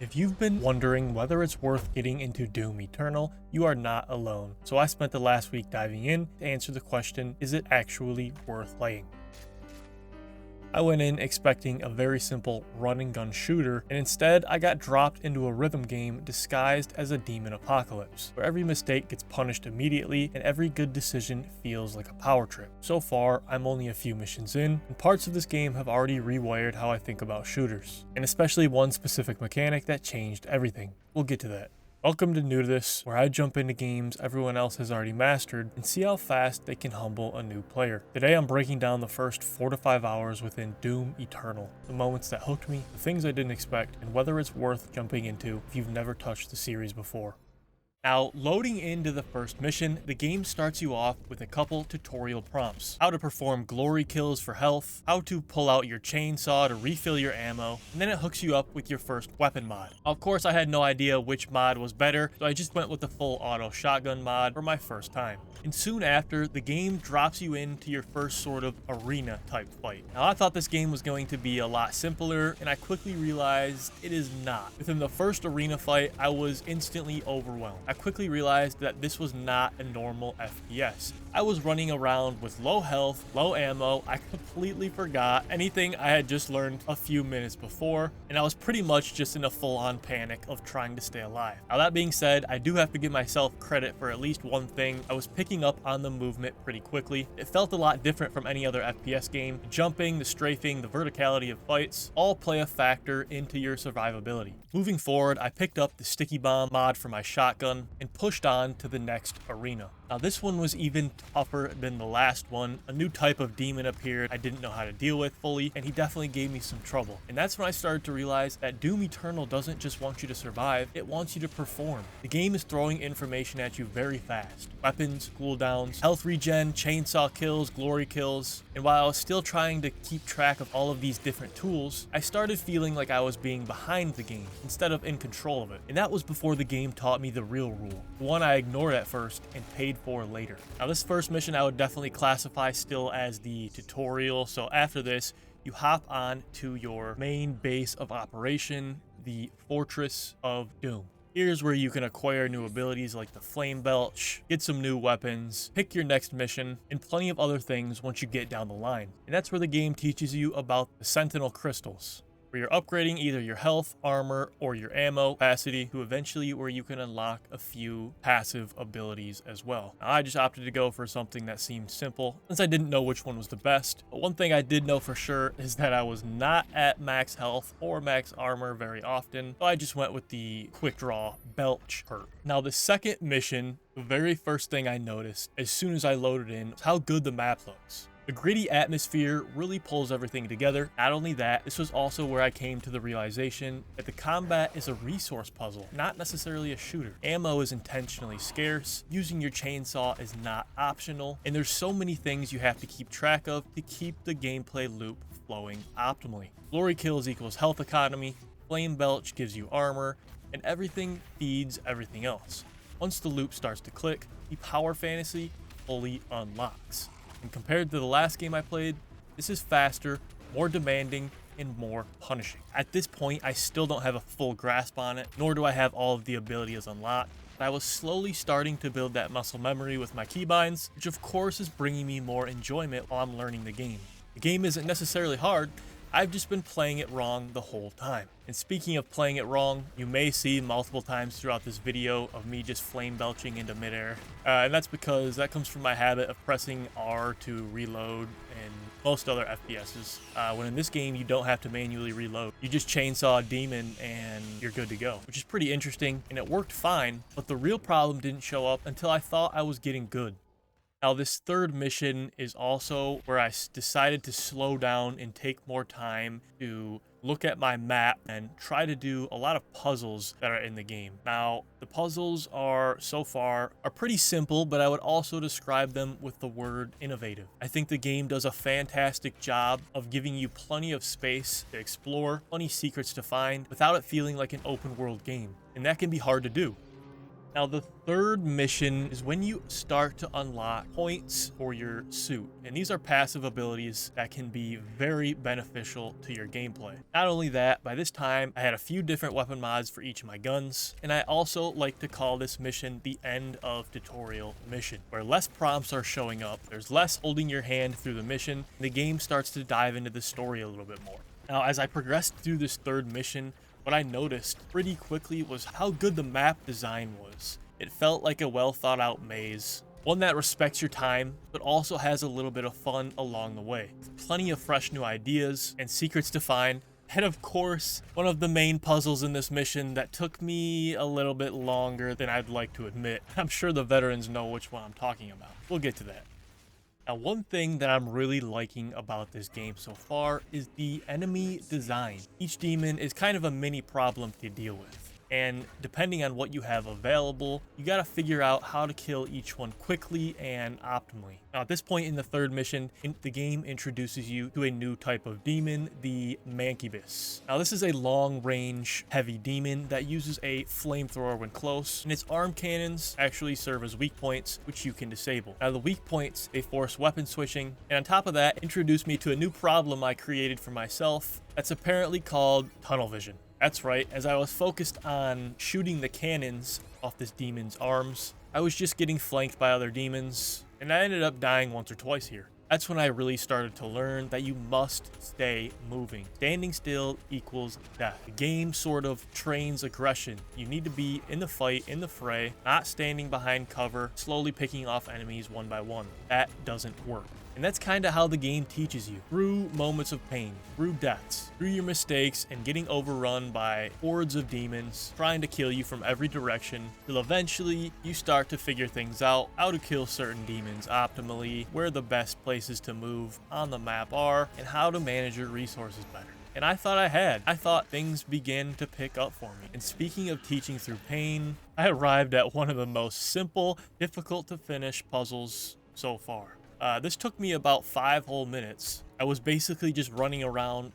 If you've been wondering whether it's worth getting into Doom Eternal, you are not alone. So I spent the last week diving in to answer the question, is it actually worth playing? I went in expecting a very simple run and gun shooter, and instead I got dropped into a rhythm game disguised as a demon apocalypse, where every mistake gets punished immediately and every good decision feels like a power trip. So far, I'm only a few missions in, and parts of this game have already rewired how I think about shooters, and especially one specific mechanic that changed everything. We'll get to that. Welcome to New to This, where I jump into games everyone else has already mastered and see how fast they can humble a new player. Today I'm breaking down the first 4 to 5 hours within Doom Eternal, the moments that hooked me, the things I didn't expect, and whether it's worth jumping into if you've never touched the series before. Now, loading into the first mission, the game starts you off with a couple tutorial prompts. How to perform glory kills for health, how to pull out your chainsaw to refill your ammo, and then it hooks you up with your first weapon mod. Of course, I had no idea which mod was better, so I just went with the full auto shotgun mod for my first time. And soon after, the game drops you into your first sort of arena type fight. Now, I thought this game was going to be a lot simpler, and I quickly realized it is not. Within the first arena fight, I was instantly overwhelmed. I quickly realized that this was not a normal FPS. I was running around with low health, low ammo. I completely forgot anything I had just learned a few minutes before, and I was pretty much just in a full-on panic of trying to stay alive. Now, that being said, I do have to give myself credit for at least one thing. I was picking up on the movement pretty quickly. It felt a lot different from any other FPS game. The jumping, the strafing, the verticality of fights all play a factor into your survivability. Moving forward, I picked up the sticky bomb mod for my shotgun and pushed on to the next arena. Now, this one was even tougher than the last one. A new type of demon appeared I didn't know how to deal with fully, and he definitely gave me some trouble. And that's when I started to realize that Doom Eternal doesn't just want you to survive, it wants you to perform. The game is throwing information at you very fast. Weapons, cooldowns, health regen, chainsaw kills, glory kills. And while I was still trying to keep track of all of these different tools, I started feeling like I was being behind the game instead of in control of it. And that was before the game taught me the real rule, the one I ignored at first and paid for later. Now, this first mission I would definitely classify still as the tutorial. So after this, you hop on to your main base of operation, the Fortress of Doom. Here's where you can acquire new abilities like the Flame Belch, get some new weapons, pick your next mission, and plenty of other things once you get down the line. And that's where the game teaches you about the Sentinel Crystals, where you're upgrading either your health, armor, or your ammo capacity to eventually where you can unlock a few passive abilities as well. Now, I just opted to go for something that seemed simple since I didn't know which one was the best. But one thing I did know for sure is that I was not at max health or max armor very often, so I just went with the quick draw Belch perk. Now, the second mission, the very first thing I noticed as soon as I loaded in was how good the map looks. The gritty atmosphere really pulls everything together. Not only that, this was also where I came to the realization that the combat is a resource puzzle, not necessarily a shooter. Ammo is intentionally scarce, using your chainsaw is not optional, and there's so many things you have to keep track of to keep the gameplay loop flowing optimally. Glory kills equals health economy, Flame Belch gives you armor, and everything feeds everything else. Once the loop starts to click, the power fantasy fully unlocks. And compared to the last game I played, this is faster, more demanding, and more punishing. At this point, I still don't have a full grasp on it, nor do I have all of the abilities unlocked, but I was slowly starting to build that muscle memory with my keybinds, which of course is bringing me more enjoyment while I'm learning the game. The game isn't necessarily hard, I've just been playing it wrong the whole time. And speaking of playing it wrong, you may see multiple times throughout this video of me just flame belching into midair. And that's because that comes from my habit of pressing R to reload in most other FPSs. When in this game, you don't have to manually reload. You just chainsaw a demon and you're good to go, which is pretty interesting. And it worked fine, but the real problem didn't show up until I thought I was getting good. Now, this third mission is also where I decided to slow down and take more time to look at my map and try to do a lot of puzzles that are in the game. Now, the puzzles so far pretty simple, but I would also describe them with the word innovative. I think the game does a fantastic job of giving you plenty of space to explore, plenty secrets to find, without it feeling like an open world game. And that can be hard to do. Now, the third mission is when you start to unlock points for your suit, and these are passive abilities that can be very beneficial to your gameplay. Not only that, by this time, I had a few different weapon mods for each of my guns, and I also like to call this mission the end of tutorial mission, where less prompts are showing up, there's less holding your hand through the mission, and the game starts to dive into the story a little bit more. Now, as I progressed through this third mission, what I noticed pretty quickly was how good the map design was. It felt like a well thought out maze, one that respects your time, but also has a little bit of fun along the way. Plenty of fresh new ideas and secrets to find. And of course, one of the main puzzles in this mission that took me a little bit longer than I'd like to admit. I'm sure the veterans know which one I'm talking about. We'll get to that. Now, one thing that I'm really liking about this game so far is the enemy design. Each demon is kind of a mini problem to deal with. And depending on what you have available, you gotta figure out how to kill each one quickly and optimally. Now, at this point in the third mission, the game introduces you to a new type of demon, the Mancubus. Now, this is a long-range heavy demon that uses a flamethrower when close, and its arm cannons actually serve as weak points, which you can disable. Now, the weak points, they force weapon switching, and on top of that, introduce me to a new problem I created for myself that's apparently called tunnel vision. That's right, as I was focused on shooting the cannons off this demon's arms, I was just getting flanked by other demons, and I ended up dying once or twice here. That's when I really started to learn that you must stay moving. Standing still equals death. The game sort of trains aggression. You need to be in the fight, in the fray, not standing behind cover, slowly picking off enemies one by one. That doesn't work. And that's kind of how the game teaches you, through moments of pain, through deaths, through your mistakes, and getting overrun by hordes of demons trying to kill you from every direction, till eventually you start to figure things out, how to kill certain demons optimally, where the best places to move on the map are, and how to manage your resources better. And I thought things began to pick up for me. And speaking of teaching through pain, I arrived at one of the most simple, difficult to finish puzzles so far. This took me about 5 whole minutes. I was basically just running around,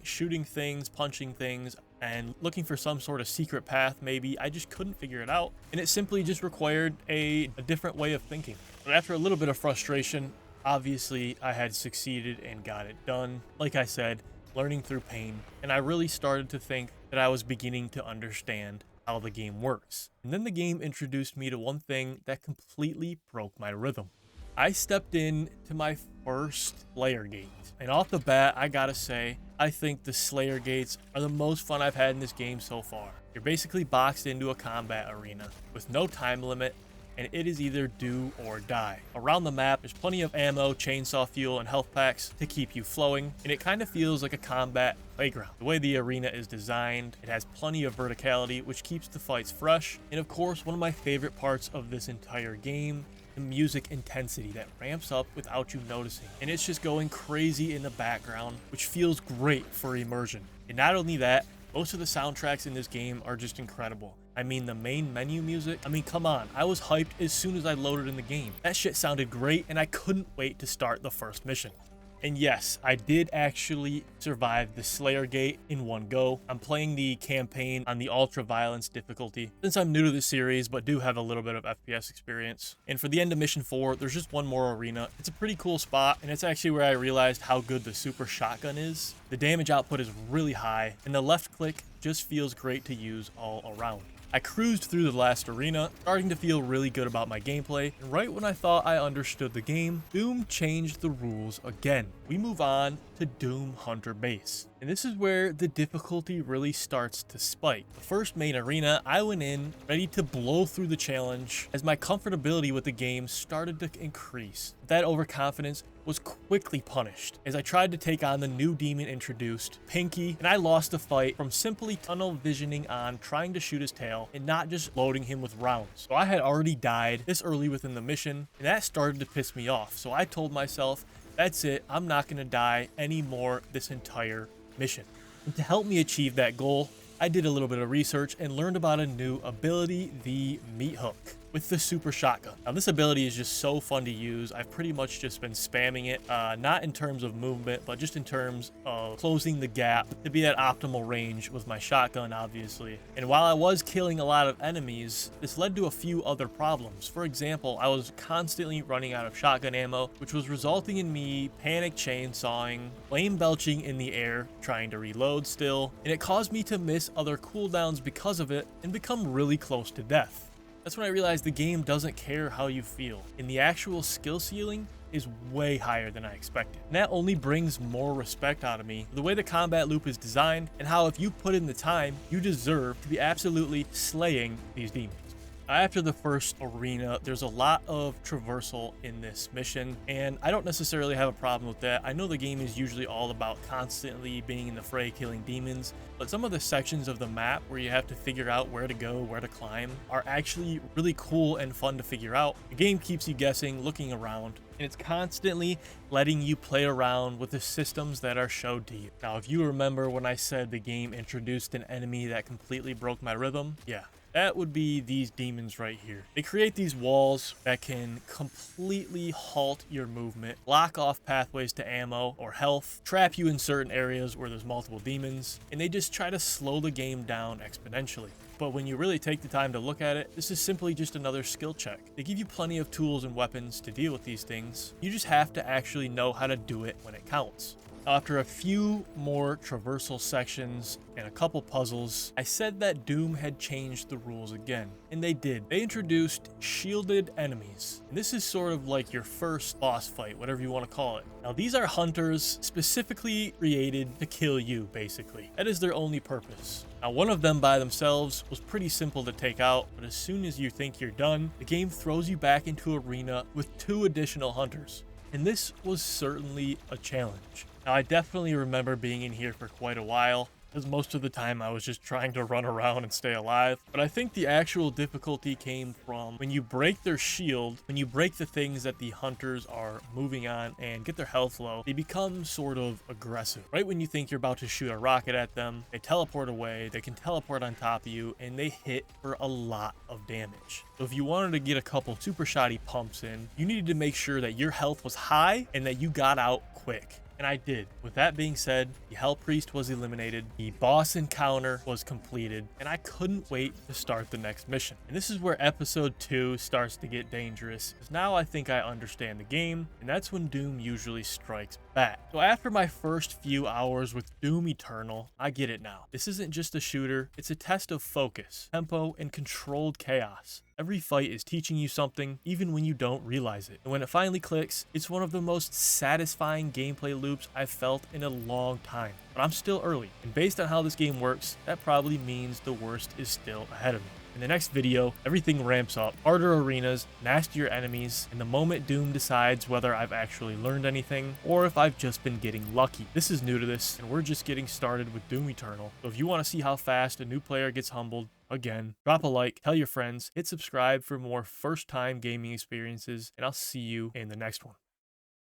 shooting things, punching things, and looking for some sort of secret path maybe. I just couldn't figure it out, and it simply just required a different way of thinking. But after a little bit of frustration, obviously I had succeeded and got it done. Like I said, learning through pain, and I really started to think that I was beginning to understand how the game works. And then the game introduced me to one thing that completely broke my rhythm. I stepped in to my first Slayer Gate, and off the bat, I gotta say, I think the Slayer Gates are the most fun I've had in this game so far. You're basically boxed into a combat arena with no time limit, and it is either do or die. Around the map, there's plenty of ammo, chainsaw fuel, and health packs to keep you flowing, and it kind of feels like a combat playground. The way the arena is designed, it has plenty of verticality, which keeps the fights fresh, and of course, one of my favorite parts of this entire game, the music intensity that ramps up without you noticing, and it's just going crazy in the background, which feels great for immersion. And not only that, most of the soundtracks in this game are just incredible. I mean, the main menu music, come on, I was hyped as soon as I loaded in the game. That shit sounded great, and I couldn't wait to start the first mission. And yes, I did actually survive the Slayer Gate in one go. I'm playing the campaign on the Ultra Violence difficulty, since I'm new to the series but do have a little bit of FPS experience. And for the end of Mission 4, there's just one more arena. It's a pretty cool spot, and it's actually where I realized how good the Super Shotgun is. The damage output is really high, and the left click just feels great to use all around. I cruised through the last arena, starting to feel really good about my gameplay, and right when I thought I understood the game, Doom changed the rules again. We move on to Doom Hunter Base, and this is where the difficulty really starts to spike. The first main arena, I went in ready to blow through the challenge as my comfortability with the game started to increase. That overconfidence was quickly punished as I tried to take on the new demon introduced, Pinky, and I lost the fight from simply tunnel visioning on, trying to shoot his tail, and not just loading him with rounds. So I had already died this early within the mission, and that started to piss me off. So I told myself, that's it, I'm not gonna die anymore this entire mission. And to help me achieve that goal, I did a little bit of research and learned about a new ability, the Meat Hook. with the super shotgun. Now this ability is just so fun to use. I've pretty much just been spamming it, not in terms of movement, but just in terms of closing the gap to be at optimal range with my shotgun, obviously. And while I was killing a lot of enemies, this led to a few other problems. For example, I was constantly running out of shotgun ammo, which was resulting in me panic chainsawing, flame belching in the air, trying to reload still, and it caused me to miss other cooldowns because of it and become really close to death. That's when I realized the game doesn't care how you feel, and the actual skill ceiling is way higher than I expected. And that only brings more respect out of me, the way the combat loop is designed, and how if you put in the time, you deserve to be absolutely slaying these demons. After the first arena, there's a lot of traversal in this mission, and I don't necessarily have a problem with that. I know the game is usually all about constantly being in the fray, killing demons, but some of the sections of the map where you have to figure out where to go, where to climb, are actually really cool and fun to figure out. The game keeps you guessing, looking around, and it's constantly letting you play around with the systems that are showed to you. Now, if you remember when I said the game introduced an enemy that completely broke my rhythm, yeah. That would be these demons right here. They create these walls that can completely halt your movement, block off pathways to ammo or health, trap you in certain areas where there's multiple demons, and they just try to slow the game down exponentially. But when you really take the time to look at it, this is simply just another skill check. They give you plenty of tools and weapons to deal with these things. You just have to actually know how to do it when it counts. After a few more traversal sections and a couple puzzles, I said that Doom had changed the rules again, and they did. They introduced shielded enemies, and this is sort of like your first boss fight, whatever you want to call it. Now these are hunters specifically created to kill you, basically. That is their only purpose. Now one of them by themselves was pretty simple to take out, but as soon as you think you're done, the game throws you back into arena with 2 additional hunters. And this was certainly a challenge. Now, I definitely remember being in here for quite a while, because most of the time I was just trying to run around and stay alive. But I think the actual difficulty came from when you break their shield, when you break the things that the hunters are moving on and get their health low, they become sort of aggressive. Right when you think you're about to shoot a rocket at them, they teleport away, they can teleport on top of you, and they hit for a lot of damage. So if you wanted to get a couple super shoddy pumps in, you needed to make sure that your health was high and that you got out quick. And I did. With that being said, the Hell Priest was eliminated, the boss encounter was completed, and I couldn't wait to start the next mission. And this is where episode 2 starts to get dangerous, because now I think I understand the game, and that's when Doom usually strikes back. So after my first few hours with Doom Eternal, I get it now. This isn't just a shooter, it's a test of focus, tempo, and controlled chaos. Every fight is teaching you something, even when you don't realize it. And when it finally clicks, it's one of the most satisfying gameplay loops I've felt in a long time. But I'm still early, and based on how this game works, that probably means the worst is still ahead of me. In the next video, everything ramps up, harder arenas, nastier enemies, and the moment Doom decides whether I've actually learned anything, or if I've just been getting lucky. This is new to this, and we're just getting started with Doom Eternal. So if you want to see how fast a new player gets humbled, again, drop a like, tell your friends, hit subscribe for more first-time gaming experiences, and I'll see you in the next one.